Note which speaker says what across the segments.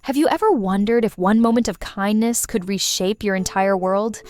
Speaker 1: Have you ever wondered if one moment of kindness could reshape your entire world?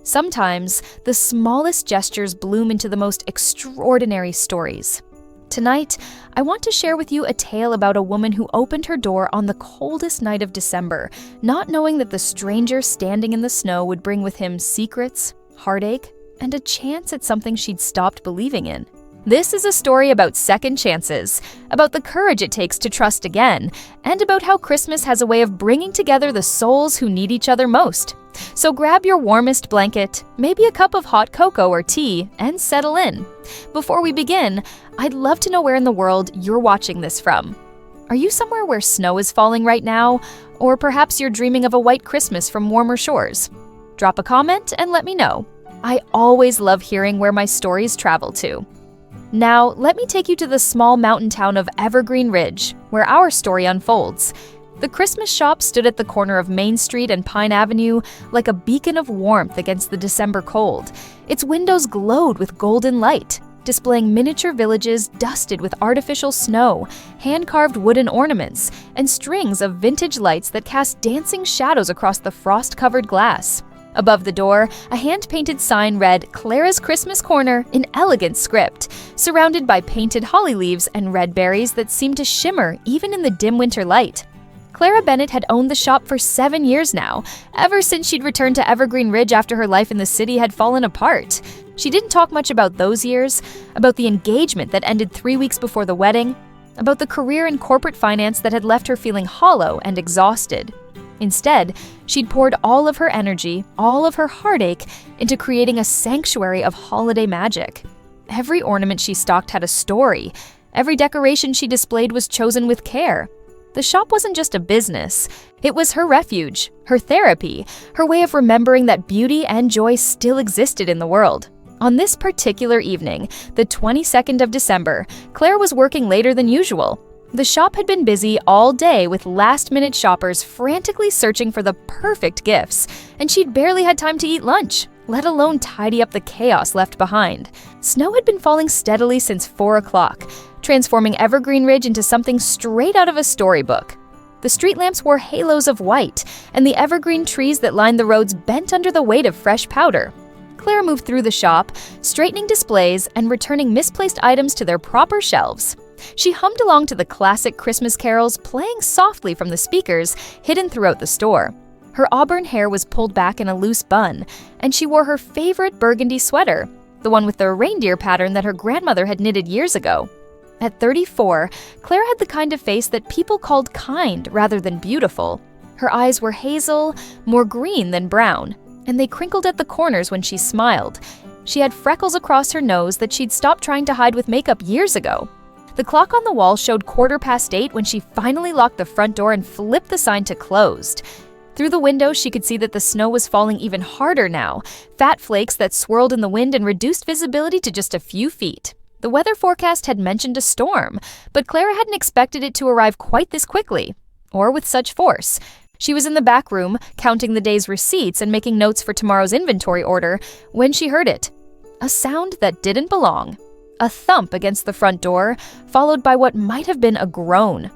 Speaker 1: Sometimes, the smallest gestures bloom into the most extraordinary stories. Tonight, I want to share with you a tale about a woman who opened her door on the coldest night of December, not knowing that the stranger standing in the snow would bring with him secrets, heartache, and a chance at something she'd stopped believing in. This is a story about second chances, about the courage it takes to trust again, and about how Christmas has a way of bringing together the souls who need each other most. So grab your warmest blanket, maybe a cup of hot cocoa or tea, and settle in. Before we begin, I'd love to know where in the world you're watching this from. Are you somewhere where snow is falling right now? Or perhaps you're dreaming of a white Christmas from warmer shores? Drop a comment and let me know. I always love hearing where my stories travel to. Now, let me take you to the small mountain town of Evergreen Ridge, where our story unfolds. The Christmas shop stood at the corner of Main Street and Pine Avenue like a beacon of warmth against the December cold. Its windows glowed with golden light, displaying miniature villages dusted with artificial snow, hand-carved wooden ornaments, and strings of vintage lights that cast dancing shadows across the frost-covered glass. Above the door, a hand-painted sign read, "Clara's Christmas Corner," in elegant script, surrounded by painted holly leaves and red berries that seemed to shimmer even in the dim winter light. Clara Bennett had owned the shop for 7 years now, ever since she'd returned to Evergreen Ridge after her life in the city had fallen apart. She didn't talk much about those years, about the engagement that ended 3 weeks before the wedding, about the career in corporate finance that had left her feeling hollow and exhausted. Instead, she'd poured all of her energy, all of her heartache, into creating a sanctuary of holiday magic. Every ornament she stocked had a story. Every decoration she displayed was chosen with care. The shop wasn't just a business. It was her refuge, her therapy, her way of remembering that beauty and joy still existed in the world. On this particular evening, the 22nd of December, Claire was working later than usual. The shop had been busy all day with last-minute shoppers frantically searching for the perfect gifts, and she'd barely had time to eat lunch, let alone tidy up the chaos left behind. Snow had been falling steadily since 4 o'clock, transforming Evergreen Ridge into something straight out of a storybook. The street lamps wore halos of white, and the evergreen trees that lined the roads bent under the weight of fresh powder. Claire moved through the shop, straightening displays and returning misplaced items to their proper shelves. She hummed along to the classic Christmas carols playing softly from the speakers hidden throughout the store. Her auburn hair was pulled back in a loose bun, and she wore her favorite burgundy sweater, the one with the reindeer pattern that her grandmother had knitted years ago. At 34, Claire had the kind of face that people called kind rather than beautiful. Her eyes were hazel, more green than brown, and they crinkled at the corners when she smiled. She had freckles across her nose that she'd stopped trying to hide with makeup years ago. The clock on the wall showed 8:15 when she finally locked the front door and flipped the sign to closed. Through the window, she could see that the snow was falling even harder now, fat flakes that swirled in the wind and reduced visibility to just a few feet. The weather forecast had mentioned a storm, but Clara hadn't expected it to arrive quite this quickly, or with such force. She was in the back room, counting the day's receipts and making notes for tomorrow's inventory order, when she heard it. A sound that didn't belong. A thump against the front door, followed by what might have been a groan.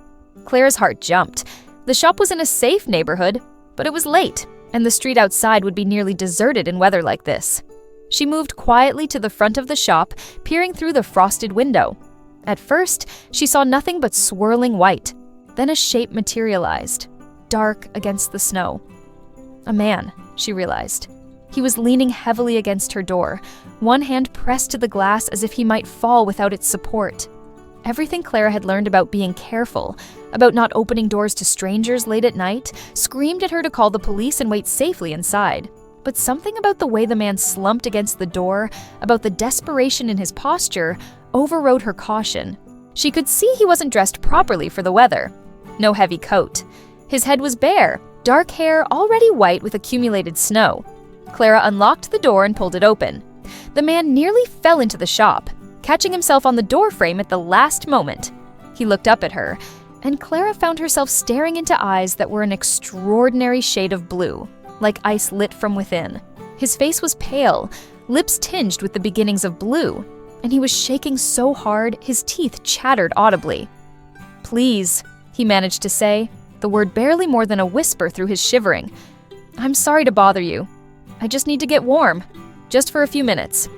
Speaker 1: Claire's heart jumped. The shop was in a safe neighborhood, but it was late, and the street outside would be nearly deserted in weather like this. She moved quietly to the front of the shop, peering through the frosted window. At first, she saw nothing but swirling white. Then a shape materialized, dark against the snow. A man, she realized. He was leaning heavily against her door, one hand pressed to the glass as if he might fall without its support. Everything Clara had learned about being careful, about not opening doors to strangers late at night, screamed at her to call the police and wait safely inside. But something about the way the man slumped against the door, about the desperation in his posture, overrode her caution. She could see he wasn't dressed properly for the weather. No heavy coat. His head was bare, dark hair already white with accumulated snow. Clara unlocked the door and pulled it open. The man nearly fell into the shop, catching himself on the doorframe at the last moment. He looked up at her, and Clara found herself staring into eyes that were an extraordinary shade of blue, like ice lit from within. His face was pale, lips tinged with the beginnings of blue, and he was shaking so hard his teeth chattered audibly. "Please," he managed to say. the word barely more than a whisper through his shivering. "I'm sorry to bother you. I just need to get warm. Just for a few minutes.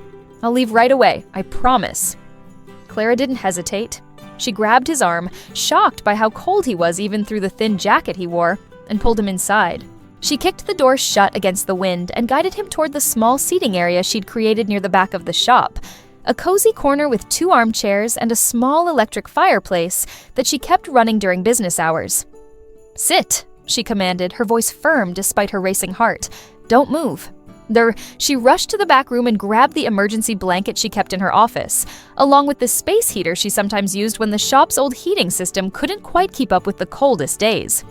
Speaker 1: I'll leave right away, I promise." Clara didn't hesitate. She grabbed his arm, shocked by how cold he was even through the thin jacket he wore, and pulled him inside. She kicked the door shut against the wind and guided him toward the small seating area she'd created near the back of the shop, a cozy corner with 2 armchairs and a small electric fireplace that she kept running during business hours. "Sit," she commanded, her voice firm despite her racing heart. "Don't move." She rushed to the back room and grabbed the emergency blanket she kept in her office, along with the space heater she sometimes used when the shop's old heating system couldn't quite keep up with the coldest days.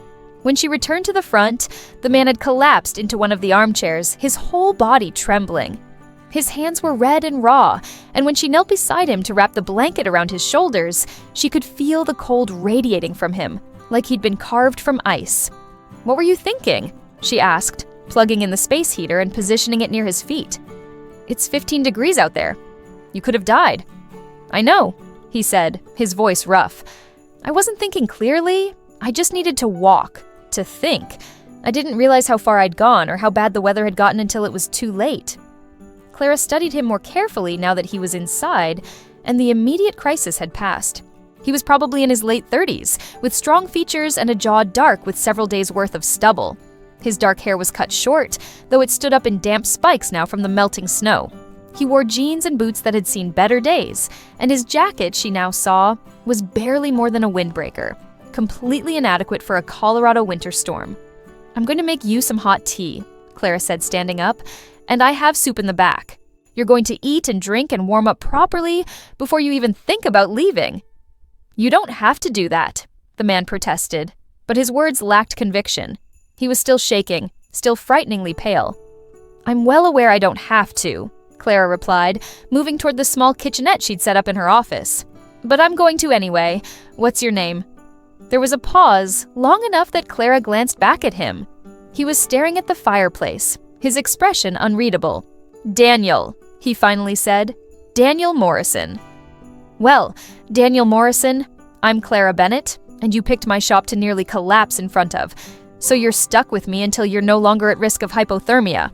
Speaker 1: When she returned to the front, the man had collapsed into one of the armchairs, his whole body trembling. His hands were red and raw, and when she knelt beside him to wrap the blanket around his shoulders, she could feel the cold radiating from him, like he'd been carved from ice. "What were you thinking?" she asked, plugging in the space heater and positioning it near his feet. "It's 15 degrees out there. You could have died." "I know," he said, his voice rough. "I wasn't thinking clearly. I just needed to walk, to think. I didn't realize how far I'd gone or how bad the weather had gotten until it was too late." Clara studied him more carefully now that he was inside, and the immediate crisis had passed. He was probably in his late 30s, with strong features and a jaw dark with several days' worth of stubble. His dark hair was cut short, though it stood up in damp spikes now from the melting snow. He wore jeans and boots that had seen better days, and his jacket, she now saw, was barely more than a windbreaker, completely inadequate for a Colorado winter storm. "I'm going to make you some hot tea," Clara said, standing up, "and I have soup in the back. You're going to eat and drink and warm up properly before you even think about leaving." "You don't have to do that," the man protested, but his words lacked conviction. He was still shaking, still frighteningly pale. "I'm well aware I don't have to," Clara replied, moving toward the small kitchenette she'd set up in her office. "But I'm going to anyway. What's your name?" There was a pause, long enough that Clara glanced back at him. He was staring at the fireplace, his expression unreadable. "Daniel," he finally said. "Daniel Morrison." "Well, Daniel Morrison, I'm Clara Bennett, and you picked my shop to nearly collapse in front of, so you're stuck with me until you're no longer at risk of hypothermia."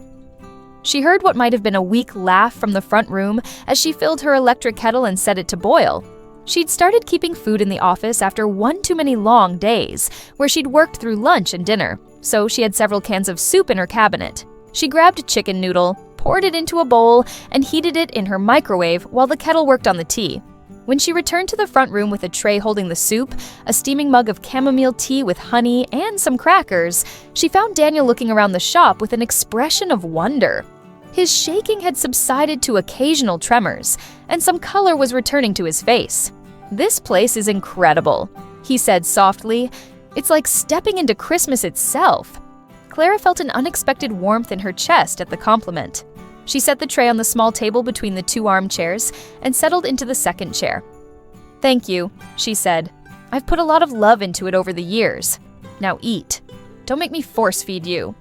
Speaker 1: She heard what might have been a weak laugh from the front room as she filled her electric kettle and set it to boil. She'd started keeping food in the office after one too many long days, where she'd worked through lunch and dinner, so she had several cans of soup in her cabinet. She grabbed a chicken noodle, poured it into a bowl, and heated it in her microwave while the kettle worked on the tea. When she returned to the front room with a tray holding the soup, a steaming mug of chamomile tea with honey, and some crackers, she found Daniel looking around the shop with an expression of wonder. His shaking had subsided to occasional tremors, and some color was returning to his face. "This place is incredible," he said softly. "It's like stepping into Christmas itself." Clara felt an unexpected warmth in her chest at the compliment. She set the tray on the small table between the 2 armchairs and settled into the second chair. "Thank you," she said. "I've put a lot of love into it over the years. Now eat. Don't make me force-feed you."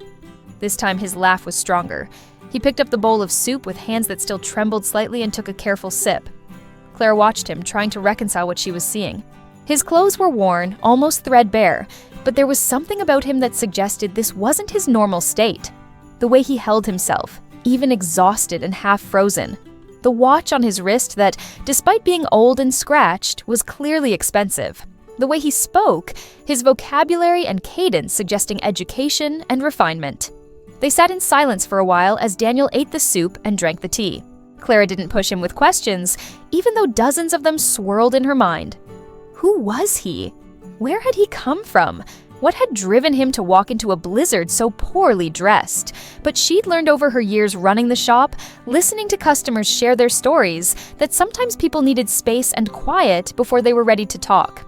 Speaker 1: This time his laugh was stronger. He picked up the bowl of soup with hands that still trembled slightly and took a careful sip. Clara watched him, trying to reconcile what she was seeing. His clothes were worn, almost threadbare, but there was something about him that suggested this wasn't his normal state. The way he held himself, even exhausted and half-frozen. The watch on his wrist that, despite being old and scratched, was clearly expensive. The way he spoke, his vocabulary and cadence suggesting education and refinement. They sat in silence for a while as Daniel ate the soup and drank the tea. Clara didn't push him with questions, even though dozens of them swirled in her mind. Who was he? Where had he come from? What had driven him to walk into a blizzard so poorly dressed? But she'd learned over her years running the shop, listening to customers share their stories, that sometimes people needed space and quiet before they were ready to talk.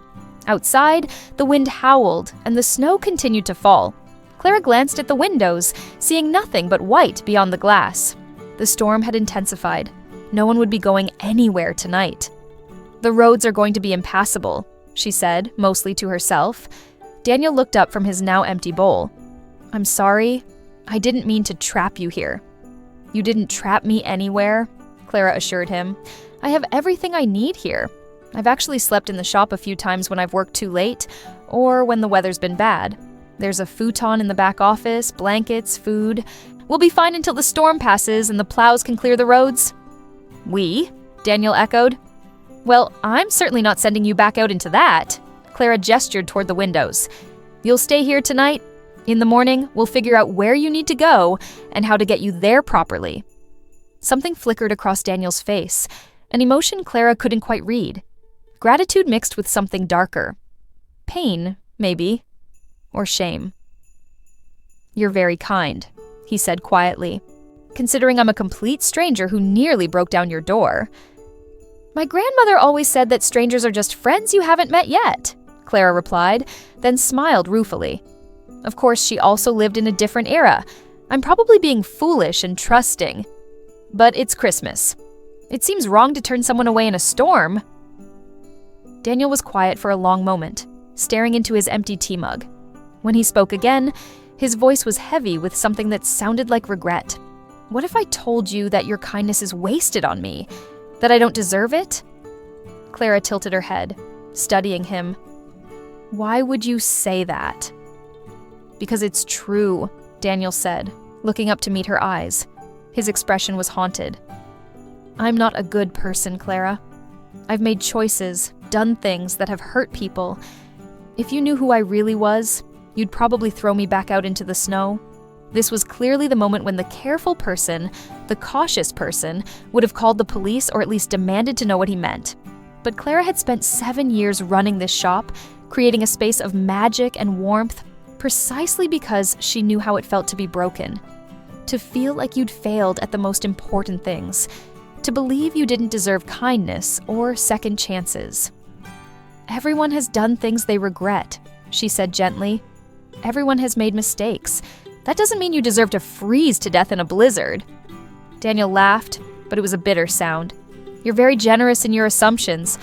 Speaker 1: Outside, the wind howled, and the snow continued to fall. Clara glanced at the windows, seeing nothing but white beyond the glass. The storm had intensified. No one would be going anywhere tonight. "The roads are going to be impassable," she said, mostly to herself. Daniel looked up from his now empty bowl. "I'm sorry. I didn't mean to trap you here." "You didn't trap me anywhere," Clara assured him. "I have everything I need here. I've actually slept in the shop a few times when I've worked too late, or when the weather's been bad. There's a futon in the back office, blankets, food. We'll be fine until the storm passes and the plows can clear the roads." "We?" Daniel echoed. "Well, I'm certainly not sending you back out into that." Clara gestured toward the windows. "You'll stay here tonight? In the morning, we'll figure out where you need to go and how to get you there properly." Something flickered across Daniel's face, an emotion Clara couldn't quite read. Gratitude mixed with something darker. Pain, maybe. Or shame. "You're very kind," he said quietly, "considering I'm a complete stranger who nearly broke down your door." "My grandmother always said that strangers are just friends you haven't met yet," Clara replied, then smiled ruefully. Of course, she also lived in a different era. I'm probably being foolish and trusting. But it's Christmas. It seems wrong to turn someone away in a storm. Daniel was quiet for a long moment, staring into his empty tea mug. When he spoke again, his voice was heavy with something that sounded like regret. "What if I told you that your kindness is wasted on me? That I don't deserve it?" Clara tilted her head, studying him. "Why would you say that?" "Because it's true," Daniel said, looking up to meet her eyes. His expression was haunted. "I'm not a good person, Clara. I've made choices, done things that have hurt people. If you knew who I really was, you'd probably throw me back out into the snow." This was clearly the moment when the careful person, the cautious person, would have called the police or at least demanded to know what he meant. But Clara had spent 7 years running this shop, creating a space of magic and warmth, precisely because she knew how it felt to be broken. To feel like you'd failed at the most important things. To believe you didn't deserve kindness or second chances. "Everyone has done things they regret," she said gently. "Everyone has made mistakes. That doesn't mean you deserve to freeze to death in a blizzard." Daniel laughed, but it was a bitter sound. "You're very generous in your assumptions.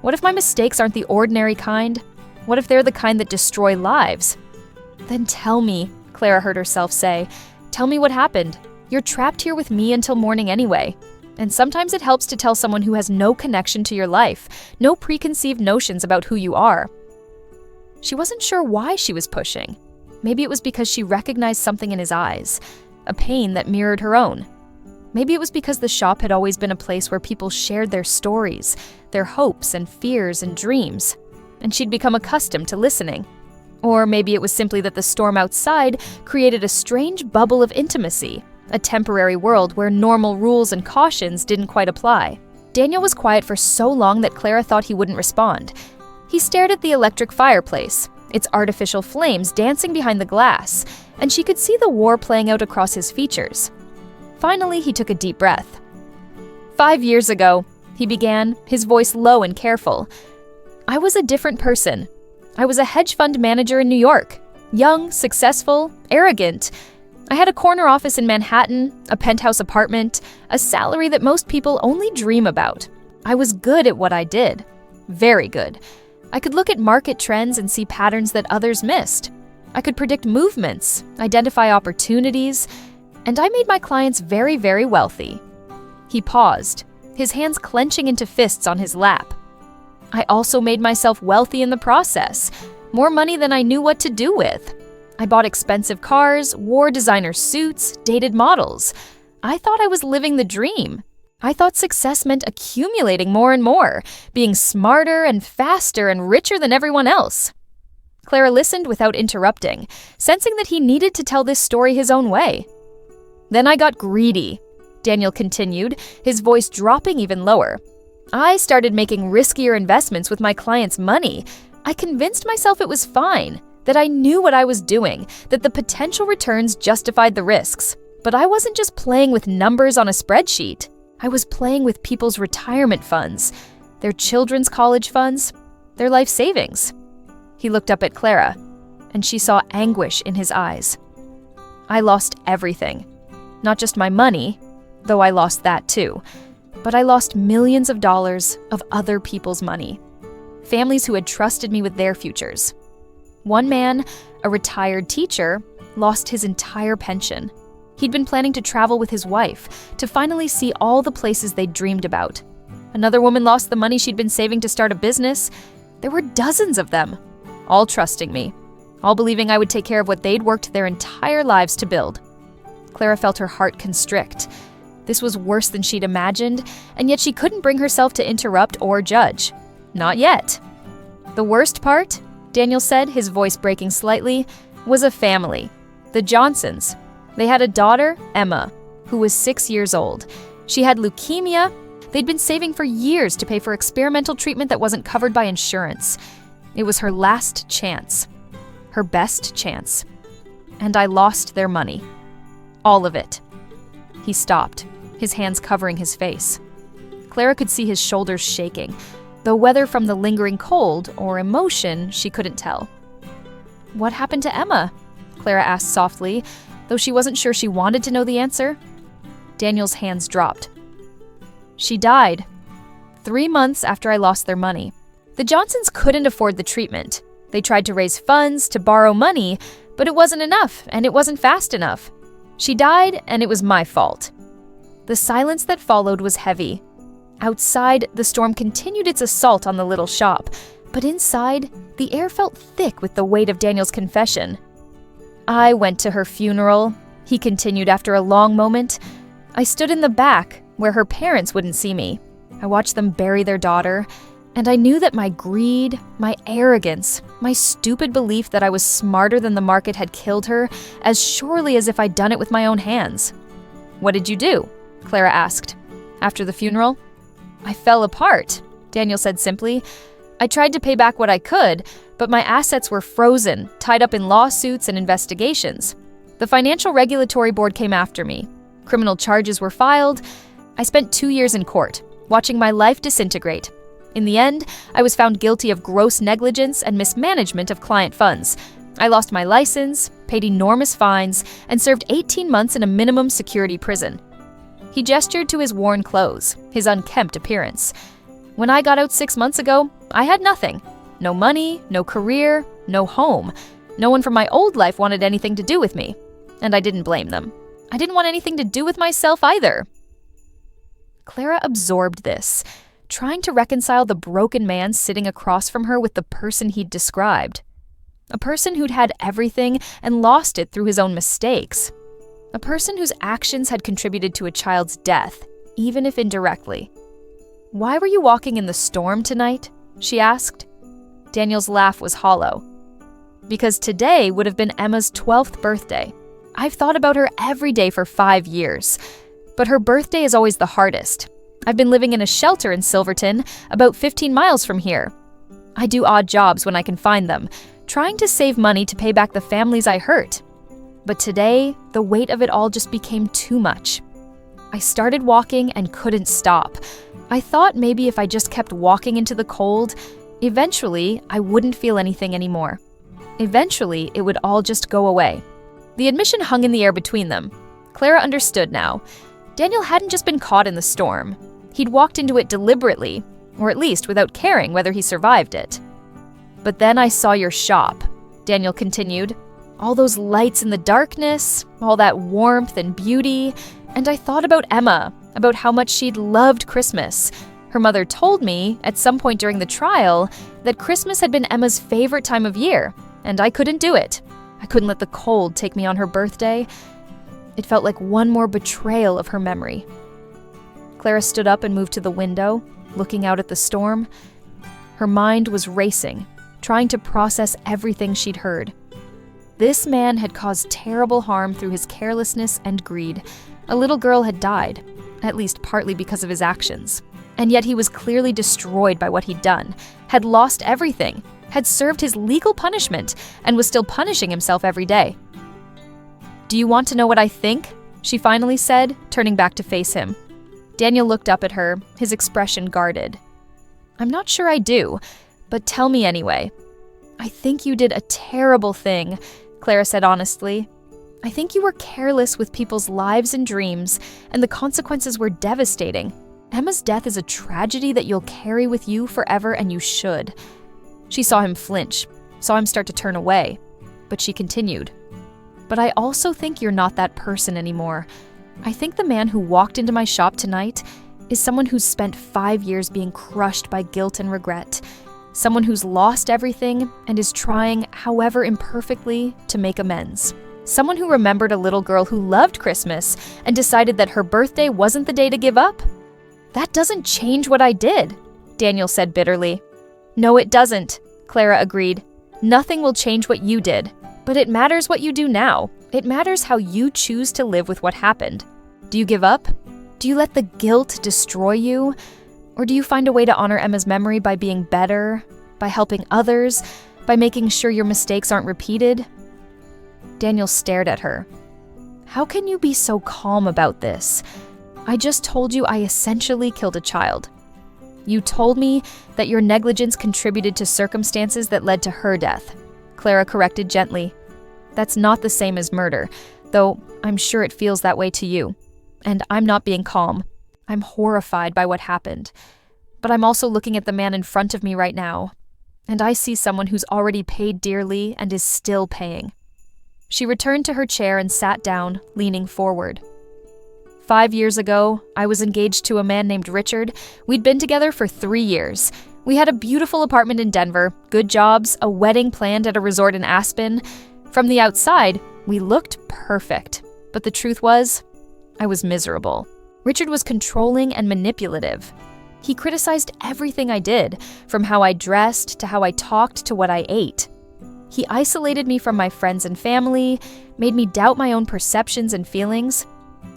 Speaker 1: What if my mistakes aren't the ordinary kind? What if they're the kind that destroy lives?" "Then tell me," Clara heard herself say. "Tell me what happened. You're trapped here with me until morning anyway. And sometimes it helps to tell someone who has no connection to your life, no preconceived notions about who you are." She wasn't sure why she was pushing. Maybe it was because she recognized something in his eyes, a pain that mirrored her own. Maybe it was because the shop had always been a place where people shared their stories, their hopes and fears and dreams, and she'd become accustomed to listening. Or maybe it was simply that the storm outside created a strange bubble of intimacy, a temporary world where normal rules and cautions didn't quite apply. Daniel was quiet for so long that Clara thought he wouldn't respond. He stared at the electric fireplace, its artificial flames dancing behind the glass, and she could see the war playing out across his features. Finally, he took a deep breath. "5 years ago," he began, his voice low and careful, "I was a different person. I was a hedge fund manager in New York. Young, successful, arrogant. I had a corner office in Manhattan, a penthouse apartment, a salary that most people only dream about. I was good at what I did. Very good. I could look at market trends and see patterns that others missed. I could predict movements, identify opportunities, and I made my clients very, very wealthy." He paused, his hands clenching into fists on his lap. "I also made myself wealthy in the process, more money than I knew what to do with. I bought expensive cars, wore designer suits, dated models. I thought I was living the dream. I thought success meant accumulating more and more, being smarter and faster and richer than everyone else." Clara listened without interrupting, sensing that he needed to tell this story his own way. "Then I got greedy," Daniel continued, his voice dropping even lower. "I started making riskier investments with my clients' money. I convinced myself it was fine, that I knew what I was doing, that the potential returns justified the risks. But I wasn't just playing with numbers on a spreadsheet. I was playing with people's retirement funds, their children's college funds, their life savings." He looked up at Clara, and she saw anguish in his eyes. "I lost everything. Not just my money, though I lost that too, but I lost millions of dollars of other people's money. Families who had trusted me with their futures. One man, a retired teacher, lost his entire pension. He'd been planning to travel with his wife, to finally see all the places they'd dreamed about. Another woman lost the money she'd been saving to start a business. There were dozens of them, all trusting me, all believing I would take care of what they'd worked their entire lives to build. Clara felt her heart constrict. This was worse than she'd imagined, and yet she couldn't bring herself to interrupt or judge. Not yet. The worst part, Daniel said, his voice breaking slightly, was a family. The Johnsons. They had a daughter, Emma, who was 6 years old. She had leukemia. They'd been saving for years to pay for experimental treatment that wasn't covered by insurance. It was her last chance. Her best chance. And I lost their money. All of it. He stopped, his hands covering his face. Clara could see his shoulders shaking, though whether from the lingering cold or emotion, she couldn't tell. "What happened to Emma?" Clara asked softly, though she wasn't sure she wanted to know the answer. Daniel's hands dropped. "She died 3 months after I lost their money. The Johnsons couldn't afford the treatment. They tried to raise funds, to borrow money, but it wasn't enough, and it wasn't fast enough. She died, and it was my fault." The silence that followed was heavy. Outside, the storm continued its assault on the little shop, but inside, the air felt thick with the weight of Daniel's confession. "I went to her funeral," he continued after a long moment. "I stood in the back, where her parents wouldn't see me. I watched them bury their daughter, and I knew that my greed, my arrogance, my stupid belief that I was smarter than the market had killed her as surely as if I'd done it with my own hands." "What did you do?" Clara asked. "After the funeral?" "I fell apart," Daniel said simply. "I tried to pay back what I could, but my assets were frozen, tied up in lawsuits and investigations. The Financial Regulatory Board came after me. Criminal charges were filed. I spent 2 years in court, watching my life disintegrate. In the end, I was found guilty of gross negligence and mismanagement of client funds. I lost my license, paid enormous fines, and served 18 months in a minimum security prison." He gestured to his worn clothes, his unkempt appearance. "When I got out 6 months ago, I had nothing. No money, no career, no home. No one from my old life wanted anything to do with me. And I didn't blame them. I didn't want anything to do with myself either." Clara absorbed this, trying to reconcile the broken man sitting across from her with the person he'd described. A person who'd had everything and lost it through his own mistakes. A person whose actions had contributed to a child's death, even if indirectly. "Why were you walking in the storm tonight?" she asked. Daniel's laugh was hollow. "Because today would have been Emma's 12th birthday. I've thought about her every day for 5 years. But her birthday is always the hardest. I've been living in a shelter in Silverton, about 15 miles from here. I do odd jobs when I can find them, trying to save money to pay back the families I hurt. But today, the weight of it all just became too much. I started walking and couldn't stop. I thought maybe if I just kept walking into the cold, eventually I wouldn't feel anything anymore. Eventually, it would all just go away." The admission hung in the air between them. Clara understood now. Daniel hadn't just been caught in the storm. He'd walked into it deliberately, or at least without caring whether he survived it. "But then I saw your shop," Daniel continued. "All those lights in the darkness, all that warmth and beauty, and I thought about Emma, about how much she'd loved Christmas. Her mother told me, at some point during the trial, that Christmas had been Emma's favorite time of year, and I couldn't do it. I couldn't let the cold take me on her birthday. It felt like one more betrayal of her memory." Clara stood up and moved to the window, looking out at the storm. Her mind was racing, trying to process everything she'd heard. This man had caused terrible harm through his carelessness and greed. A little girl had died, at least partly because of his actions. And yet he was clearly destroyed by what he'd done, had lost everything, had served his legal punishment, and was still punishing himself every day. "Do you want to know what I think?" she finally said, turning back to face him. Daniel looked up at her, his expression guarded. "I'm not sure I do, but tell me anyway." "I think you did a terrible thing," Clara said honestly. "I think you were careless with people's lives and dreams, and the consequences were devastating. Emma's death is a tragedy that you'll carry with you forever, and you should." She saw him flinch, saw him start to turn away, but she continued. "But I also think you're not that person anymore. I think the man who walked into my shop tonight, is someone who's spent 5 years being crushed by guilt and regret. Someone who's lost everything and is trying, however imperfectly, to make amends. Someone who remembered a little girl who loved Christmas and decided that her birthday wasn't the day to give up? That doesn't change what I did, Daniel said bitterly. No, it doesn't, Clara agreed. Nothing will change what you did, but it matters what you do now. It matters how you choose to live with what happened. Do you give up? Do you let the guilt destroy you? Or do you find a way to honor Emma's memory by being better, by helping others, by making sure your mistakes aren't repeated? Daniel stared at her. How can you be so calm about this? I just told you I essentially killed a child. You told me that your negligence contributed to circumstances that led to her death, Clara corrected gently. That's not the same as murder, though I'm sure it feels that way to you. And I'm not being calm. I'm horrified by what happened. But I'm also looking at the man in front of me right now, and I see someone who's already paid dearly and is still paying. She returned to her chair and sat down, leaning forward. 5 years ago, I was engaged to a man named Richard. We'd been together for 3 years. We had a beautiful apartment in Denver, good jobs, a wedding planned at a resort in Aspen. From the outside, we looked perfect. But the truth was, I was miserable. Richard was controlling and manipulative. He criticized everything I did, from how I dressed to how I talked to what I ate. He isolated me from my friends and family, made me doubt my own perceptions and feelings.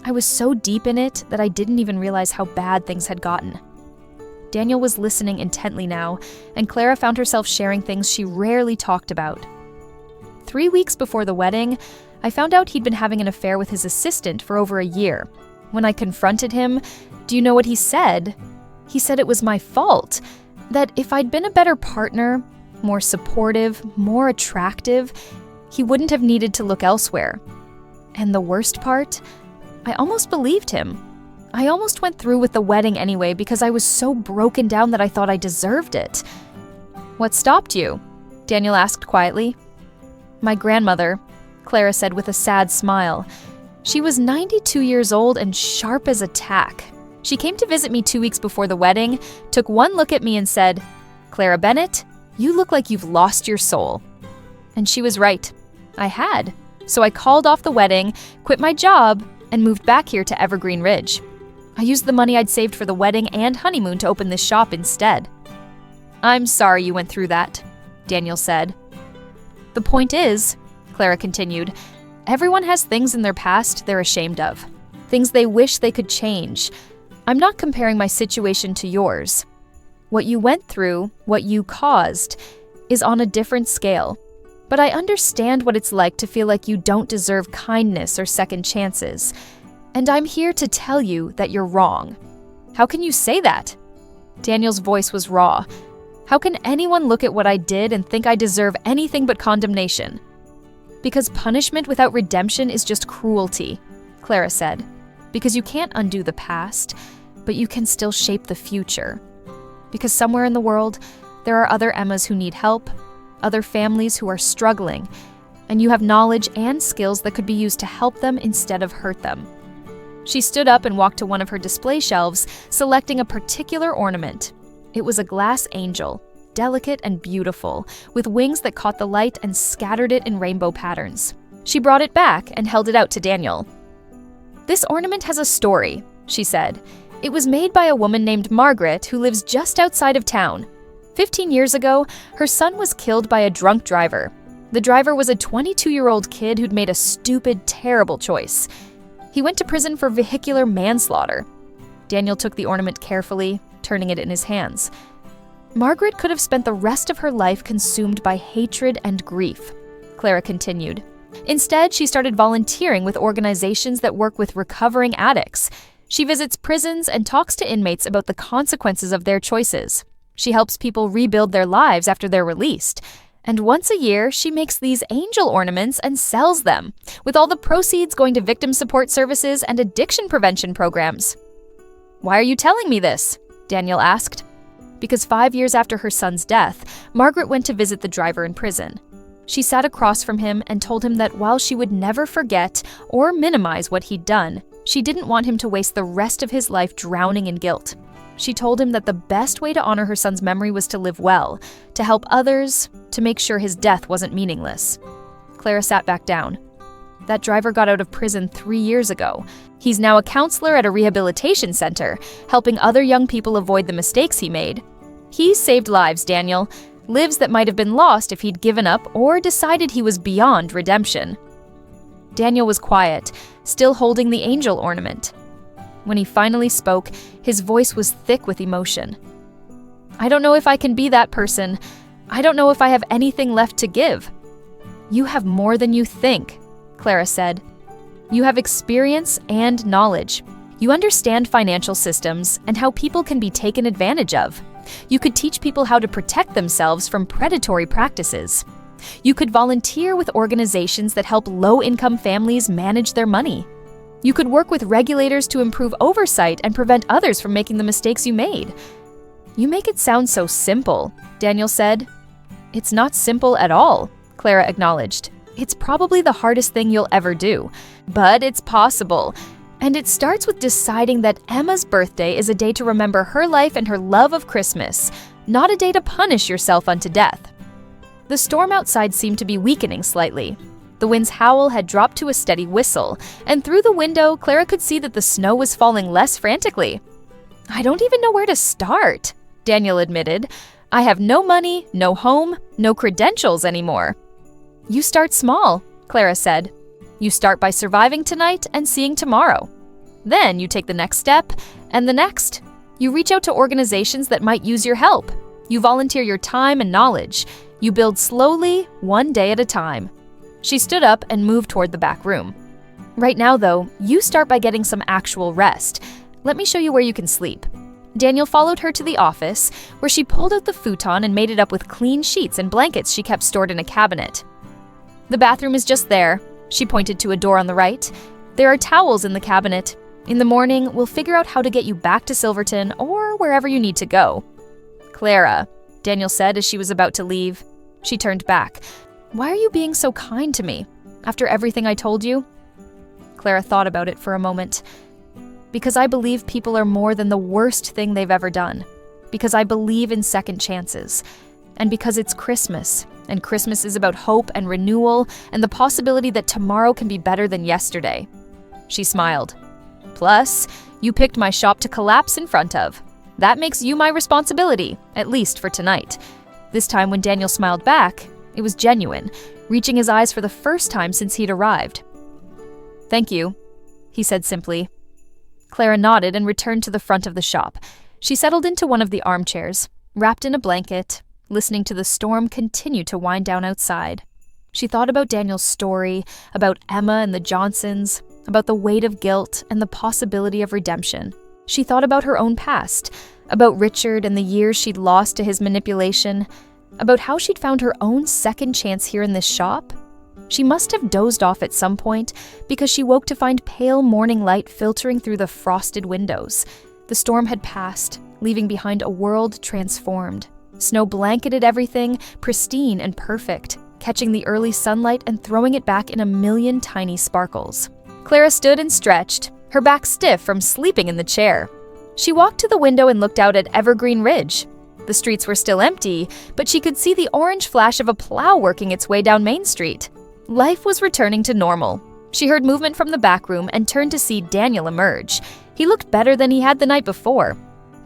Speaker 1: I was so deep in it that I didn't even realize how bad things had gotten. Daniel was listening intently now, and Clara found herself sharing things she rarely talked about. 3 weeks before the wedding, I found out he'd been having an affair with his assistant for over a year. When I confronted him, do you know what he said? He said it was my fault, that if I'd been a better partner, more supportive, more attractive, he wouldn't have needed to look elsewhere. And the worst part? I almost believed him. I almost went through with the wedding anyway because I was so broken down that I thought I deserved it. What stopped you? Daniel asked quietly. My grandmother, Clara said with a sad smile. She was 92 years old and sharp as a tack. She came to visit me 2 weeks before the wedding, took one look at me and said, Clara Bennett, you look like you've lost your soul. And she was right. I had. So I called off the wedding, quit my job, and moved back here to Evergreen Ridge. I used the money I'd saved for the wedding and honeymoon to open this shop instead. I'm sorry you went through that, Daniel said. The point is, Clara continued, everyone has things in their past they're ashamed of, things they wish they could change. I'm not comparing my situation to yours. What you went through, what you caused, is on a different scale. But I understand what it's like to feel like you don't deserve kindness or second chances. And I'm here to tell you that you're wrong. How can you say that? Daniel's voice was raw. How can anyone look at what I did and think I deserve anything but condemnation? Because punishment without redemption is just cruelty, Clara said. Because you can't undo the past, but you can still shape the future. Because somewhere in the world, there are other Emmas who need help, other families who are struggling, and you have knowledge and skills that could be used to help them instead of hurt them. She stood up and walked to one of her display shelves, selecting a particular ornament. It was a glass angel, delicate and beautiful, with wings that caught the light and scattered it in rainbow patterns. She brought it back and held it out to Daniel. This ornament has a story, she said. It was made by a woman named Margaret who lives just outside of town. 15 years ago, her son was killed by a drunk driver. The driver was a 22-year-old kid who'd made a stupid, terrible choice. He went to prison for vehicular manslaughter. Daniel took the ornament carefully, turning it in his hands. Margaret could have spent the rest of her life consumed by hatred and grief, Clara continued. Instead, she started volunteering with organizations that work with recovering addicts. She visits prisons and talks to inmates about the consequences of their choices. She helps people rebuild their lives after they're released. And once a year, she makes these angel ornaments and sells them, with all the proceeds going to victim support services and addiction prevention programs. Why are you telling me this? Daniel asked. Because 5 years after her son's death, Margaret went to visit the driver in prison. She sat across from him and told him that while she would never forget or minimize what he'd done, She didn't want him to waste the rest of his life drowning in guilt. She told him that the best way to honor her son's memory was to live well, to help others, to make sure his death wasn't meaningless. Clara sat back down. That driver got out of prison 3 years ago. He's now a counselor at a rehabilitation center, helping other young people avoid the mistakes he made. He's saved lives, Daniel. Lives that might have been lost if he'd given up or decided he was beyond redemption. Daniel was quiet, still holding the angel ornament. When he finally spoke, his voice was thick with emotion. "I don't know if I can be that person. I don't know if I have anything left to give." "You have more than you think," Clara said. "You have experience and knowledge. You understand financial systems and how people can be taken advantage of. You could teach people how to protect themselves from predatory practices. You could volunteer with organizations that help low-income families manage their money. You could work with regulators to improve oversight and prevent others from making the mistakes you made." "You make it sound so simple," Daniel said. "It's not simple at all," Clara acknowledged. "It's probably the hardest thing you'll ever do, but it's possible. And it starts with deciding that Emma's birthday is a day to remember her life and her love of Christmas, not a day to punish yourself unto death." The storm outside seemed to be weakening slightly. The wind's howl had dropped to a steady whistle, and through the window, Clara could see that the snow was falling less frantically. "I don't even know where to start," Daniel admitted. "I have no money, no home, no credentials anymore." "You start small," Clara said. "You start by surviving tonight and seeing tomorrow. Then you take the next step, and the next. You reach out to organizations that might use your help. You volunteer your time and knowledge. You build slowly, one day at a time." She stood up and moved toward the back room. "Right now, though, you start by getting some actual rest. Let me show you where you can sleep." Daniel followed her to the office, where she pulled out the futon and made it up with clean sheets and blankets she kept stored in a cabinet. "The bathroom is just there," she pointed to a door on the right. "There are towels in the cabinet. In the morning, we'll figure out how to get you back to Silverton or wherever you need to go." "Clara," Daniel said as she was about to leave. She turned back. "Why are you being so kind to me, after everything I told you?" Clara thought about it for a moment. "Because I believe people are more than the worst thing they've ever done. Because I believe in second chances. And because it's Christmas, and Christmas is about hope and renewal and the possibility that tomorrow can be better than yesterday." She smiled. "Plus, you picked my shop to collapse in front of. That makes you my responsibility, at least for tonight." This time when Daniel smiled back, it was genuine, reaching his eyes for the first time since he'd arrived. "Thank you," he said simply. Clara nodded and returned to the front of the shop. She settled into one of the armchairs, wrapped in a blanket, listening to the storm continue to wind down outside. She thought about Daniel's story, about Emma and the Johnsons, about the weight of guilt and the possibility of redemption. She thought about her own past, about Richard and the years she'd lost to his manipulation, about how she'd found her own second chance here in this shop. She must have dozed off at some point because she woke to find pale morning light filtering through the frosted windows. The storm had passed, leaving behind a world transformed. Snow blanketed everything, pristine and perfect, catching the early sunlight and throwing it back in a million tiny sparkles. Clara stood and stretched, her back stiff from sleeping in the chair. She walked to the window and looked out at Evergreen Ridge. The streets were still empty, but she could see the orange flash of a plow working its way down Main Street. Life was returning to normal. She heard movement from the back room and turned to see Daniel emerge. He looked better than he had the night before.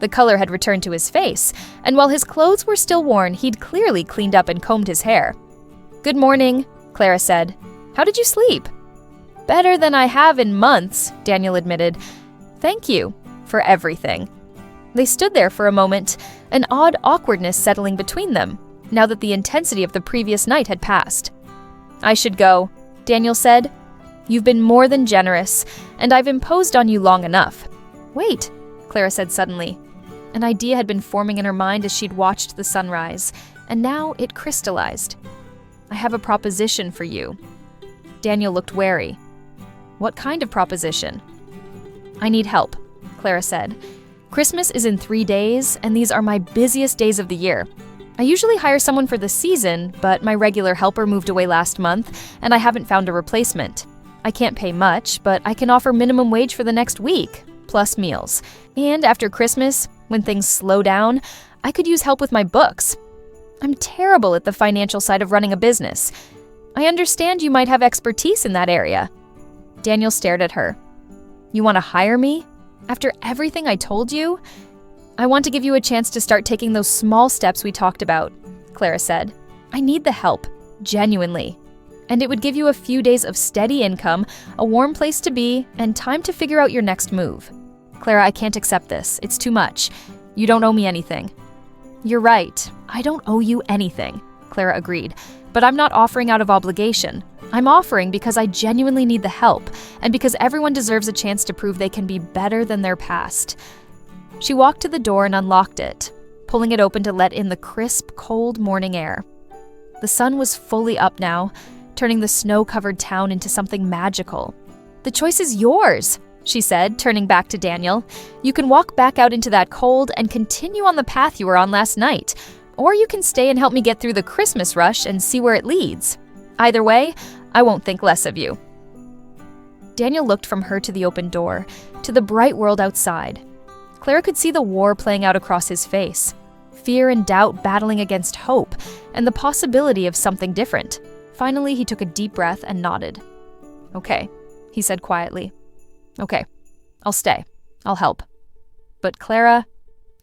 Speaker 1: The color had returned to his face, and while his clothes were still worn, he'd clearly cleaned up and combed his hair. "Good morning," Clara said. "How did you sleep?" "Better than I have in months," Daniel admitted. "Thank you for everything." They stood there for a moment, an odd awkwardness settling between them, now that the intensity of the previous night had passed. "I should go," Daniel said. "You've been more than generous, and I've imposed on you long enough." "Wait," Clara said suddenly. An idea had been forming in her mind as she'd watched the sunrise, and now it crystallized. "I have a proposition for you." Daniel looked wary. "What kind of proposition?" "I need help," Clara said. "Christmas is in 3 days, and these are my busiest days of the year. I usually hire someone for the season, but my regular helper moved away last month, and I haven't found a replacement. I can't pay much, but I can offer minimum wage for the next week, plus meals. And after Christmas, when things slow down, I could use help with my books. I'm terrible at the financial side of running a business. I understand you might have expertise in that area." Daniel stared at her. "You want to hire me? After everything I told you?" "I want to give you a chance to start taking those small steps we talked about," Clara said. "I need the help, genuinely. And it would give you a few days of steady income, a warm place to be, and time to figure out your next move." "Clara, I can't accept this. It's too much. You don't owe me anything." "You're right. I don't owe you anything," Clara agreed. "But I'm not offering out of obligation. I'm offering because I genuinely need the help, and because everyone deserves a chance to prove they can be better than their past." She walked to the door and unlocked it, pulling it open to let in the crisp, cold morning air. The sun was fully up now, turning the snow-covered town into something magical. "The choice is yours," she said, turning back to Daniel. "You can walk back out into that cold and continue on the path you were on last night, or you can stay and help me get through the Christmas rush and see where it leads. Either way, I won't think less of you." Daniel looked from her to the open door, to the bright world outside. Clara could see the war playing out across his face, fear and doubt battling against hope, and the possibility of something different. Finally, he took a deep breath and nodded. "Okay," he said quietly. "Okay, I'll stay. I'll help. But Clara,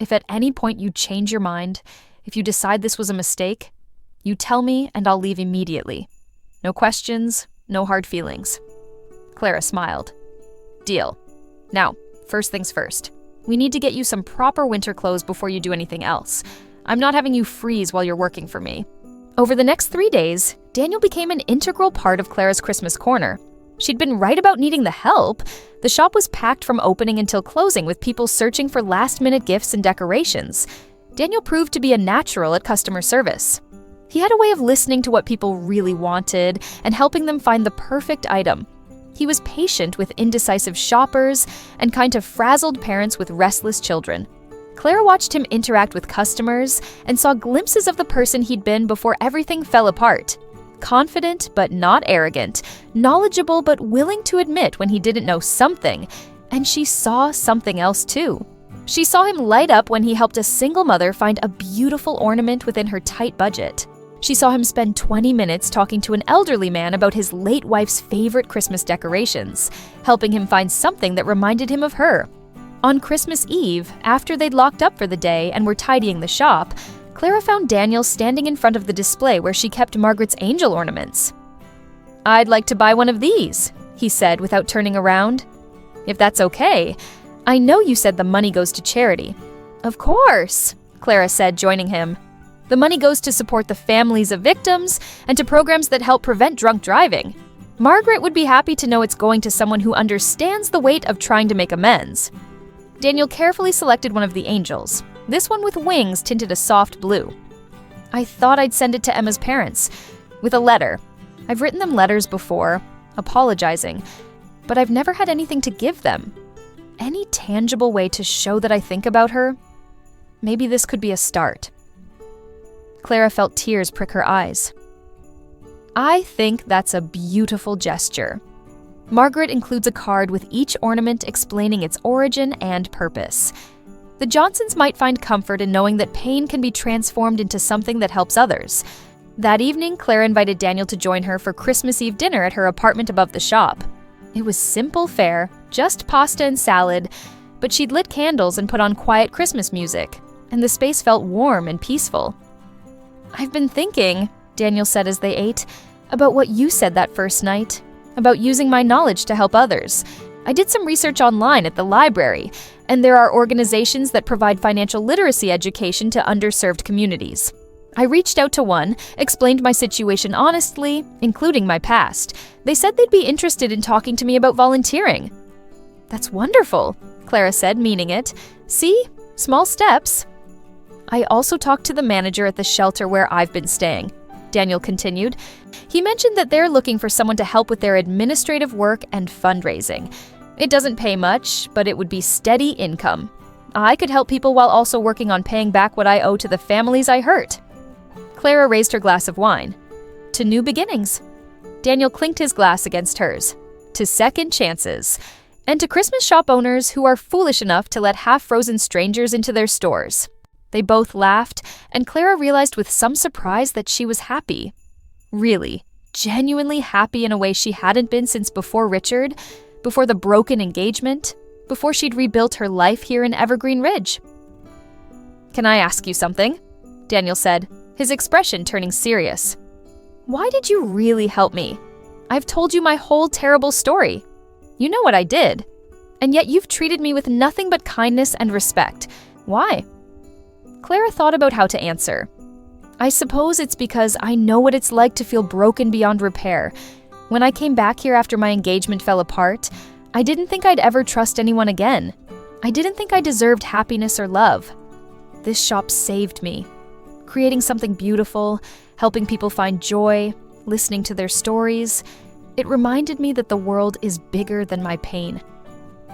Speaker 1: if at any point you change your mind, if you decide this was a mistake, you tell me and I'll leave immediately. No questions, no hard feelings." Clara smiled. "Deal. Now, first things first. We need to get you some proper winter clothes before you do anything else. I'm not having you freeze while you're working for me." Over the next 3 days, Daniel became an integral part of Clara's Christmas corner. She'd been right about needing the help. The shop was packed from opening until closing with people searching for last-minute gifts and decorations. Daniel proved to be a natural at customer service. He had a way of listening to what people really wanted and helping them find the perfect item. He was patient with indecisive shoppers and kind to frazzled parents with restless children. Clara watched him interact with customers and saw glimpses of the person he'd been before everything fell apart. Confident but not arrogant, knowledgeable but willing to admit when he didn't know something, and she saw something else too. She saw him light up when he helped a single mother find a beautiful ornament within her tight budget. She saw him spend 20 minutes talking to an elderly man about his late wife's favorite Christmas decorations, helping him find something that reminded him of her. On Christmas Eve, after they'd locked up for the day and were tidying the shop, Clara found Daniel standing in front of the display where she kept Margaret's angel ornaments. "I'd like to buy one of these," he said without turning around. "If that's okay. I know you said the money goes to charity." "Of course," Clara said, joining him. "The money goes to support the families of victims and to programs that help prevent drunk driving. Margaret would be happy to know it's going to someone who understands the weight of trying to make amends." Daniel carefully selected one of the angels, this one with wings tinted a soft blue. "I thought I'd send it to Emma's parents, with a letter. I've written them letters before, apologizing, but I've never had anything to give them. Any tangible way to show that I think about her? Maybe this could be a start." Clara felt tears prick her eyes. "I think that's a beautiful gesture." Margaret includes a card with each ornament explaining its origin and purpose. The Johnsons might find comfort in knowing that pain can be transformed into something that helps others. That evening, Clara invited Daniel to join her for Christmas Eve dinner at her apartment above the shop. It was simple fare, just pasta and salad, but she'd lit candles and put on quiet Christmas music, and the space felt warm and peaceful. "I've been thinking," Daniel said as they ate, "about what you said that first night, about using my knowledge to help others. I did some research online at the library, and there are organizations that provide financial literacy education to underserved communities. I reached out to one, explained my situation honestly, including my past. They said they'd be interested in talking to me about volunteering." "That's wonderful," Clara said, meaning it. "See? Small steps." "I also talked to the manager at the shelter where I've been staying," Daniel continued. "He mentioned that they're looking for someone to help with their administrative work and fundraising. It doesn't pay much, but it would be steady income. I could help people while also working on paying back what I owe to the families I hurt." Clara raised her glass of wine. "To new beginnings." Daniel clinked his glass against hers. to second chances, and to Christmas shop owners who are foolish enough to let half-frozen strangers into their stores. They both laughed, and Clara realized with some surprise that she was happy. Really, genuinely happy in a way she hadn't been since before Richard, before the broken engagement, before she'd rebuilt her life here in Evergreen Ridge. "Can I ask you something?" Daniel said, his expression turning serious. "Why did you really help me? I've told you my whole terrible story. You know what I did. And yet you've treated me with nothing but kindness and respect. Why?" Clara thought about how to answer. "I suppose it's because I know what it's like to feel broken beyond repair. When I came back here after my engagement fell apart, I didn't think I'd ever trust anyone again. I didn't think I deserved happiness or love. This shop saved me. Creating something beautiful, helping people find joy, listening to their stories, it reminded me that the world is bigger than my pain."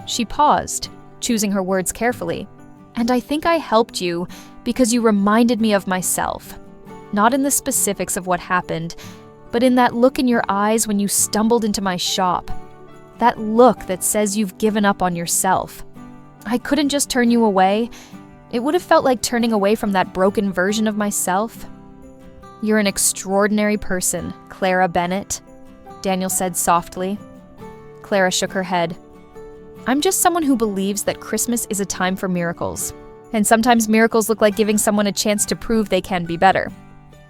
Speaker 1: She paused, choosing her words carefully. "And I think I helped you because you reminded me of myself. Not in the specifics of what happened, but in that look in your eyes when you stumbled into my shop. That look that says you've given up on yourself. I couldn't just turn you away. It would have felt like turning away from that broken version of myself." "You're an extraordinary person, Clara Bennett," Daniel said softly. Clara shook her head. "I'm just someone who believes that Christmas is a time for miracles. And sometimes miracles look like giving someone a chance to prove they can be better."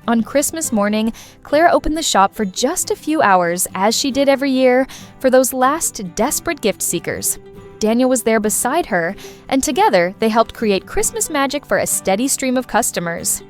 Speaker 1: On Christmas morning, Clara opened the shop for just a few hours, as she did every year, for those last desperate gift seekers. Daniel was there beside her, and together they helped create Christmas magic for a steady stream of customers.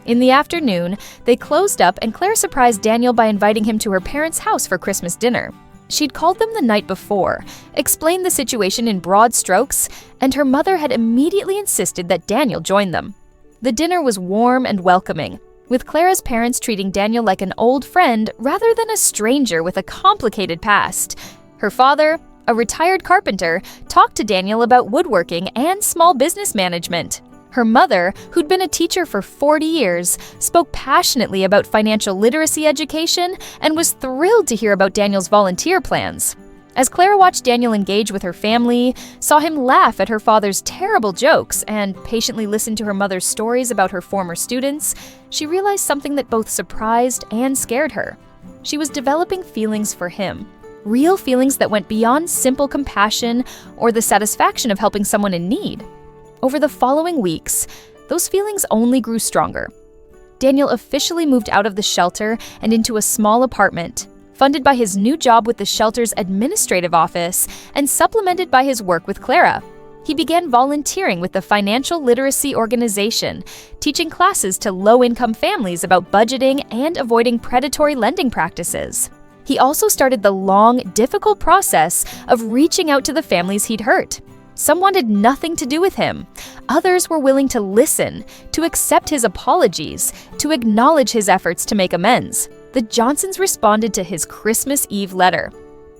Speaker 1: In the afternoon, they closed up and Clara surprised Daniel by inviting him to her parents' house for Christmas dinner. She'd called them the night before, explained the situation in broad strokes, and her mother had immediately insisted that Daniel join them. The dinner was warm and welcoming, with Clara's parents treating Daniel like an old friend rather than a stranger with a complicated past. Her father, a retired carpenter, talked to Daniel about woodworking and small business management. Her mother, who'd been a teacher for 40 years, spoke passionately about financial literacy education and was thrilled to hear about Daniel's volunteer plans. As Clara watched Daniel engage with her family, saw him laugh at her father's terrible jokes, and patiently listen to her mother's stories about her former students, she realized something that both surprised and scared her. She was developing feelings for him. Real feelings that went beyond simple compassion or the satisfaction of helping someone in need. Over the following weeks, those feelings only grew stronger. Daniel officially moved out of the shelter and into a small apartment, funded by his new job with the shelter's administrative office and supplemented by his work with Clara. He began volunteering with the Financial Literacy Organization, teaching classes to low-income families about budgeting and avoiding predatory lending practices. He also started the long, difficult process of reaching out to the families he'd hurt. Some wanted nothing to do with him. Others were willing to listen, to accept his apologies, to acknowledge his efforts to make amends. The Johnsons responded to his Christmas Eve letter.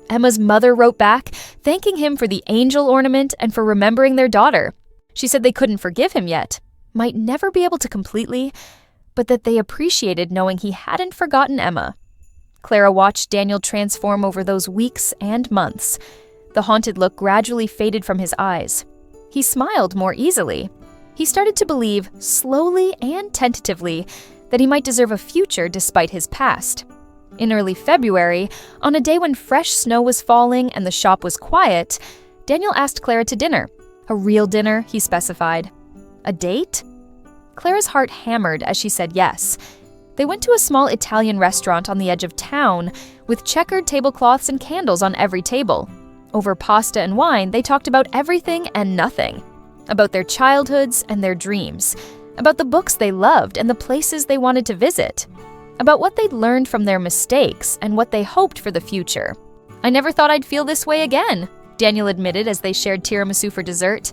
Speaker 1: Emma's mother wrote back, thanking him for the angel ornament and for remembering their daughter. She said they couldn't forgive him yet, might never be able to completely, but that they appreciated knowing he hadn't forgotten Emma. Clara watched Daniel transform over those weeks and months. The haunted look gradually faded from his eyes. He smiled more easily. He started to believe, slowly and tentatively, that he might deserve a future despite his past. In early February, on a day when fresh snow was falling and the shop was quiet, Daniel asked Clara to dinner. A real dinner, he specified. A date? Clara's heart hammered as she said yes. They went to a small Italian restaurant on the edge of town, with checkered tablecloths and candles on every table. Over pasta and wine, they talked about everything and nothing. About their childhoods and their dreams. About the books they loved and the places they wanted to visit. About what they'd learned from their mistakes and what they hoped for the future. "I never thought I'd feel this way again," Daniel admitted as they shared tiramisu for dessert.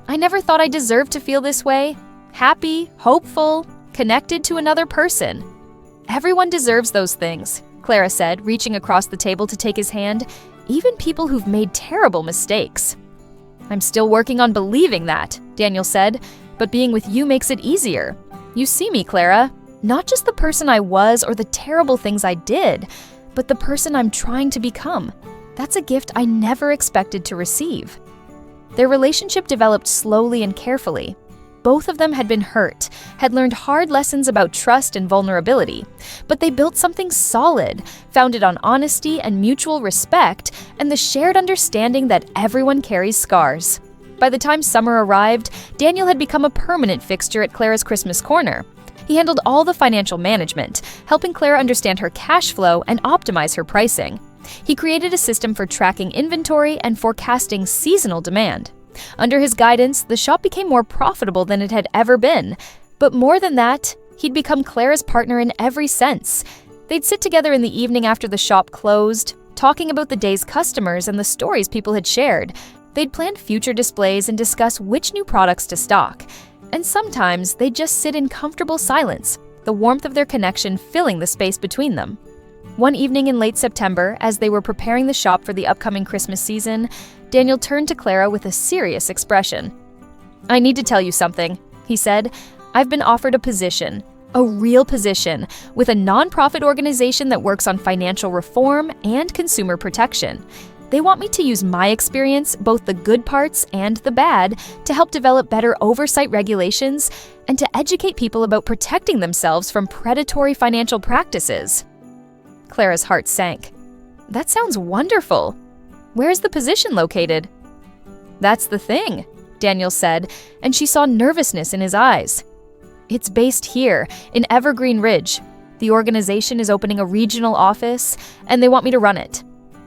Speaker 1: "I never thought I deserved to feel this way. Happy, hopeful, connected to another person." "Everyone deserves those things," Clara said, reaching across the table to take his hand, "even people who've made terrible mistakes." "I'm still working on believing that," Daniel said, "but being with you makes it easier. You see me, Clara, not just the person I was or the terrible things I did, but the person I'm trying to become. That's a gift I never expected to receive." Their relationship developed slowly and carefully. Both of them had been hurt, had learned hard lessons about trust and vulnerability, but they built something solid, founded on honesty and mutual respect, and the shared understanding that everyone carries scars. By the time summer arrived, Daniel had become a permanent fixture at Clara's Christmas corner. He handled all the financial management, helping Clara understand her cash flow and optimize her pricing. He created a system for tracking inventory and forecasting seasonal demand. Under his guidance, the shop became more profitable than it had ever been. But more than that, he'd become Clara's partner in every sense. They'd sit together in the evening after the shop closed, talking about the day's customers and the stories people had shared. They'd plan future displays and discuss which new products to stock. And sometimes they'd just sit in comfortable silence, the warmth of their connection filling the space between them. One evening in late September, as they were preparing the shop for the upcoming Christmas season, Daniel turned to Clara with a serious expression. "I need to tell you something," he said. "I've been offered a position, a real position, with a nonprofit organization that works on financial reform and consumer protection. They want me to use my experience, both the good parts and the bad, to help develop better oversight regulations and to educate people about protecting themselves from predatory financial practices." Clara's heart sank. "That sounds wonderful. Where's the position located?" "That's the thing," Daniel said, and she saw nervousness in his eyes. "It's based here, in Evergreen Ridge. The organization is opening a regional office, and they want me to run it.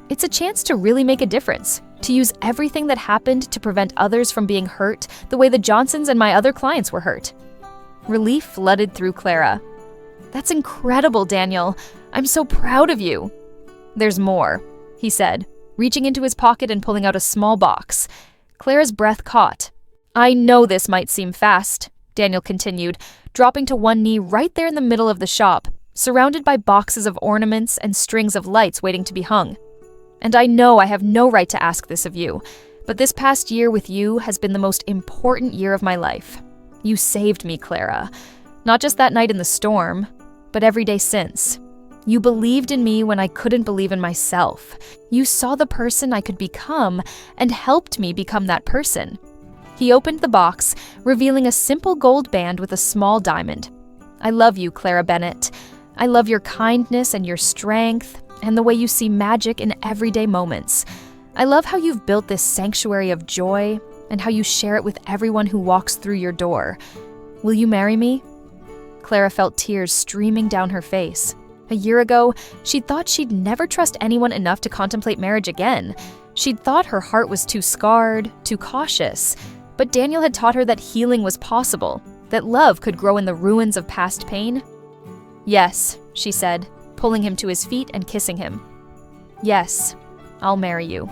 Speaker 1: It's a chance to really make a difference, to use everything that happened to prevent others from being hurt the way the Johnsons and my other clients were hurt." Relief flooded through Clara. "That's incredible, Daniel. I'm so proud of you." "There's more," he said, reaching into his pocket and pulling out a small box. Clara's breath caught. "I know this might seem fast," Daniel continued, dropping to one knee right there in the middle of the shop, surrounded by boxes of ornaments and strings of lights waiting to be hung. "And I know I have no right to ask this of you, but this past year with you has been the most important year of my life. You saved me, Clara. Not just that night in the storm, but every day since. You believed in me when I couldn't believe in myself. You saw the person I could become and helped me become that person." He opened the box, revealing a simple gold band with a small diamond. "I love you, Clara Bennett. I love your kindness and your strength, and the way you see magic in everyday moments. I love how you've built this sanctuary of joy, and how you share it with everyone who walks through your door. Will you marry me?" Clara felt tears streaming down her face. A year ago, she'd thought she'd never trust anyone enough to contemplate marriage again. She'd thought her heart was too scarred, too cautious. But Daniel had taught her that healing was possible, that love could grow in the ruins of past pain. "Yes," she said, pulling him to his feet and kissing him. "Yes, I'll marry you."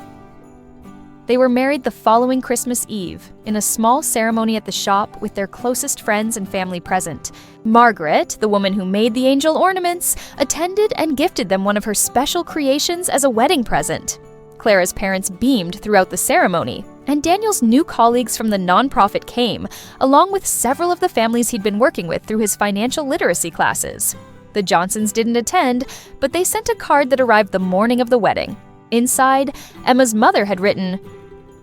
Speaker 1: They were married the following Christmas Eve, in a small ceremony at the shop with their closest friends and family present. Margaret, the woman who made the angel ornaments, attended and gifted them one of her special creations as a wedding present. Clara's parents beamed throughout the ceremony, and Daniel's new colleagues from the nonprofit came, along with several of the families he'd been working with through his financial literacy classes. The Johnsons didn't attend, but they sent a card that arrived the morning of the wedding. Inside, Emma's mother had written,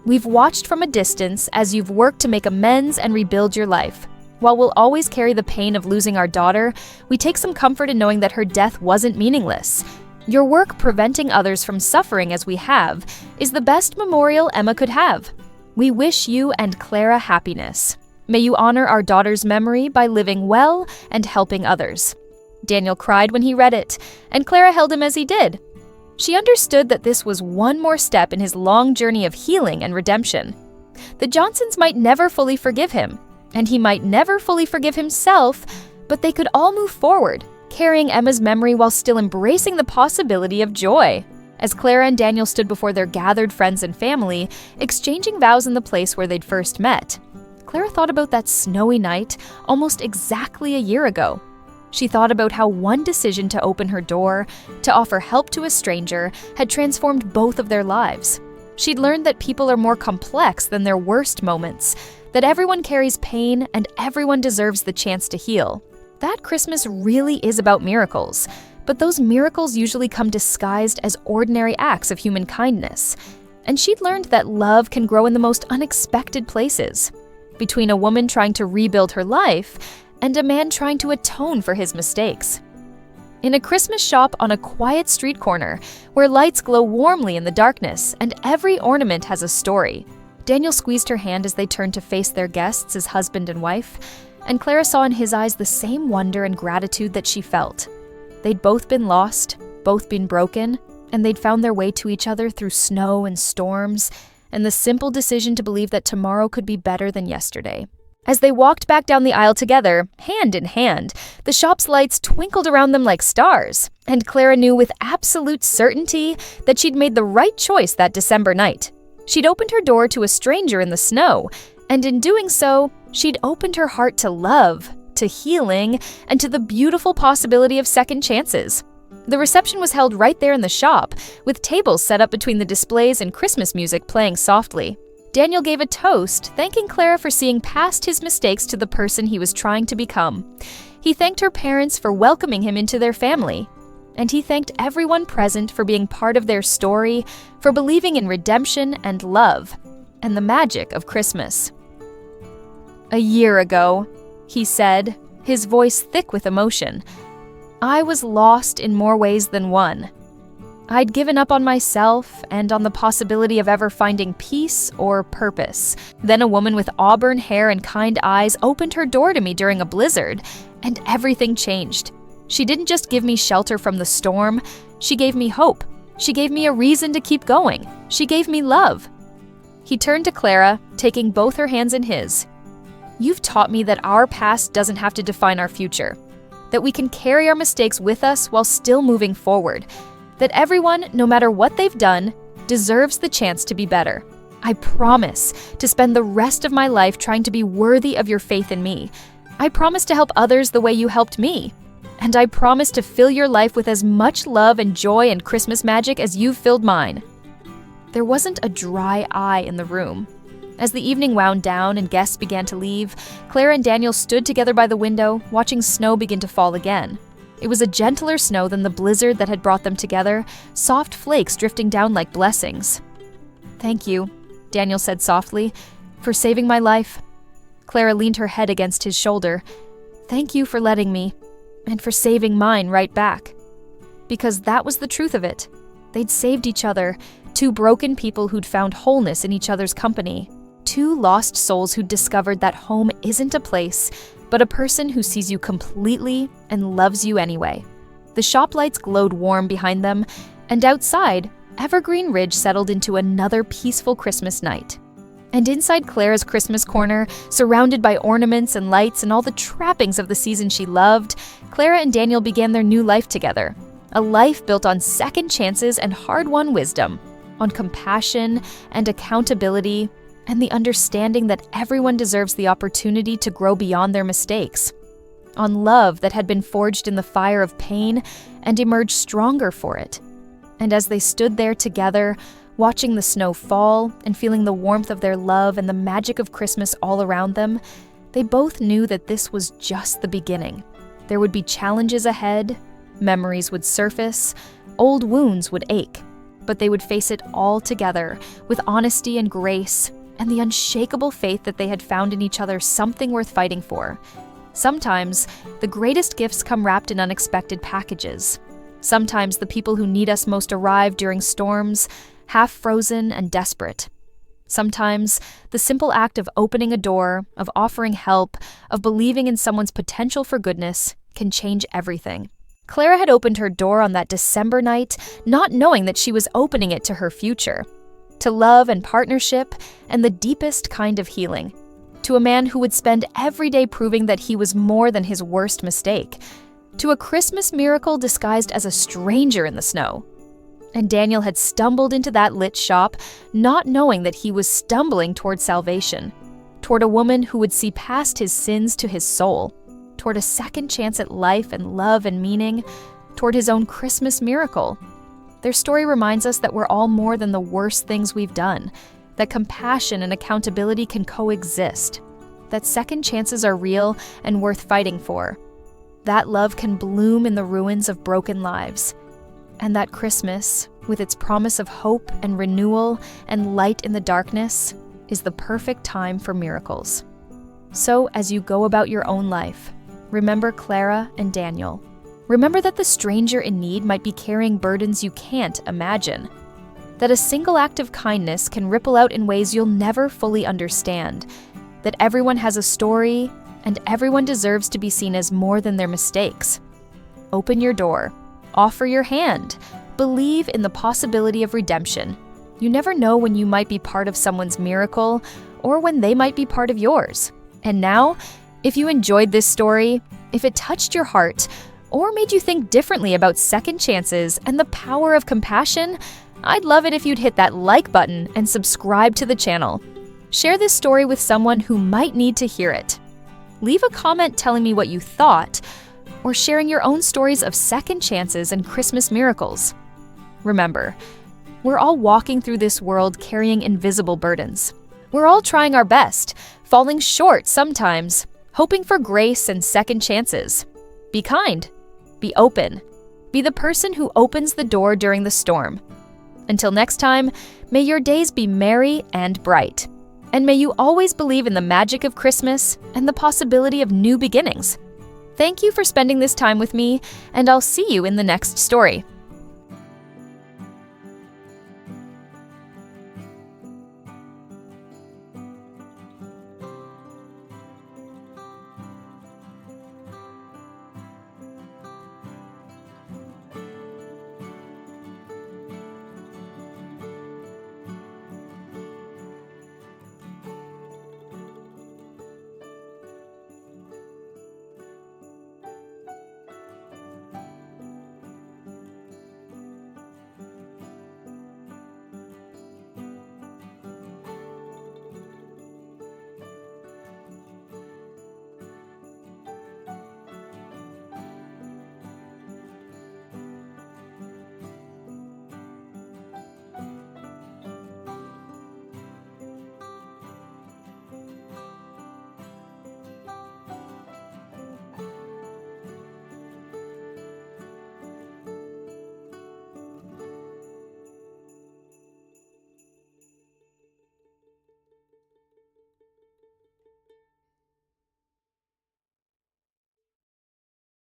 Speaker 1: "We've watched from a distance as you've worked to make amends and rebuild your life. While we'll always carry the pain of losing our daughter, we take some comfort in knowing that her death wasn't meaningless. Your work preventing others from suffering as we have is the best memorial Emma could have. We wish you and Clara happiness. May you honor our daughter's memory by living well and helping others." Daniel cried when he read it, and Clara held him as he did. She understood that this was one more step in his long journey of healing and redemption. The Johnsons might never fully forgive him, and he might never fully forgive himself, but they could all move forward, carrying Emma's memory while still embracing the possibility of joy. As Clara and Daniel stood before their gathered friends and family, exchanging vows in the place where they'd first met, Clara thought about that snowy night almost exactly a year ago. She thought about how one decision to open her door, to offer help to a stranger, had transformed both of their lives. She'd learned that people are more complex than their worst moments, that everyone carries pain and everyone deserves the chance to heal. That Christmas really is about miracles, But those miracles usually come disguised as ordinary acts of human kindness. And she'd learned that love can grow in the most unexpected places, between a woman trying to rebuild her life and a man trying to atone for his mistakes. In a Christmas shop on a quiet street corner, where lights glow warmly in the darkness and every ornament has a story, Daniel squeezed her hand as they turned to face their guests as husband and wife, and Clara saw in his eyes the same wonder and gratitude that she felt. They'd both been lost, both been broken, and they'd found their way to each other through snow and storms, and the simple decision to believe that tomorrow could be better than yesterday. As they walked back down the aisle together, hand in hand, the shop's lights twinkled around them like stars, and Clara knew with absolute certainty that she'd made the right choice that December night. She'd opened her door to a stranger in the snow, and in doing so, she'd opened her heart to love, to healing, and to the beautiful possibility of second chances. The reception was held right there in the shop, with tables set up between the displays and Christmas music playing softly. Daniel gave a toast, thanking Clara for seeing past his mistakes to the person he was trying to become. He thanked her parents for welcoming him into their family. And he thanked everyone present for being part of their story, for believing in redemption and love, and the magic of Christmas. "A year ago," he said, his voice thick with emotion, "I was lost in more ways than one. I'd given up on myself and on the possibility of ever finding peace or purpose. Then a woman with auburn hair and kind eyes opened her door to me during a blizzard, and everything changed. She didn't just give me shelter from the storm, she gave me hope. She gave me a reason to keep going. She gave me love." He turned to Clara, taking both her hands in his. "You've taught me that our past doesn't have to define our future, that we can carry our mistakes with us while still moving forward, that everyone, no matter what they've done, deserves the chance to be better. I promise to spend the rest of my life trying to be worthy of your faith in me. I promise to help others the way you helped me. And I promise to fill your life with as much love and joy and Christmas magic as you've filled mine." There wasn't a dry eye in the room. As the evening wound down and guests began to leave, Clara and Daniel stood together by the window, watching snow begin to fall again. It was a gentler snow than the blizzard that had brought them together, soft flakes drifting down like blessings. "Thank you," Daniel said softly, "for saving my life." Clara leaned her head against his shoulder. "Thank you for letting me, and for saving mine right back." Because that was the truth of it. They'd saved each other, two broken people who'd found wholeness in each other's company, two lost souls who'd discovered that home isn't a place, but a person who sees you completely and loves you anyway. The shop lights glowed warm behind them, and outside, Evergreen Ridge settled into another peaceful Christmas night. And inside Clara's Christmas corner, surrounded by ornaments and lights and all the trappings of the season she loved, Clara and Daniel began their new life together. A life built on second chances and hard-won wisdom, on compassion and accountability, and the understanding that everyone deserves the opportunity to grow beyond their mistakes. On love that had been forged in the fire of pain and emerged stronger for it. And as they stood there together, watching the snow fall and feeling the warmth of their love and the magic of Christmas all around them, they both knew that this was just the beginning. There would be challenges ahead, memories would surface, old wounds would ache, but they would face it all together with honesty and grace, and the unshakable faith that they had found in each other something worth fighting for. Sometimes, the greatest gifts come wrapped in unexpected packages. Sometimes the people who need us most arrive during storms, half frozen and desperate. Sometimes, the simple act of opening a door, of offering help, of believing in someone's potential for goodness can change everything. Clara had opened her door on that December night, not knowing that she was opening it to her future. To love and partnership, and the deepest kind of healing. To a man who would spend every day proving that he was more than his worst mistake. To a Christmas miracle disguised as a stranger in the snow. And Daniel had stumbled into that lit shop, not knowing that he was stumbling toward salvation. Toward a woman who would see past his sins to his soul. Toward a second chance at life and love and meaning. Toward his own Christmas miracle. Their story reminds us that we're all more than the worst things we've done, that compassion and accountability can coexist, that second chances are real and worth fighting for. that love can bloom in the ruins of broken lives. And that Christmas, with its promise of hope and renewal and light in the darkness, is the perfect time for miracles. So, as you go about your own life, remember Clara and Daniel. Remember that the stranger in need might be carrying burdens you can't imagine. That a single act of kindness can ripple out in ways you'll never fully understand. That everyone has a story, and everyone deserves to be seen as more than their mistakes. Open your door. Offer your hand. Believe in the possibility of redemption. You never know when you might be part of someone's miracle or when they might be part of yours. And now, if you enjoyed this story, if it touched your heart, or made you think differently about second chances and the power of compassion, I'd love it if you'd hit that like button and subscribe to the channel. Share this story with someone who might need to hear it. Leave a comment telling me what you thought, or sharing your own stories of second chances and Christmas miracles. Remember, we're all walking through this world carrying invisible burdens. We're all trying our best, falling short sometimes, hoping for grace and second chances. Be kind. Be open. Be the person who opens the door during the storm. Until next time, may your days be merry and bright. And may you always believe in the magic of Christmas and the possibility of new beginnings. Thank you for spending this time with me, and I'll see you in the next story.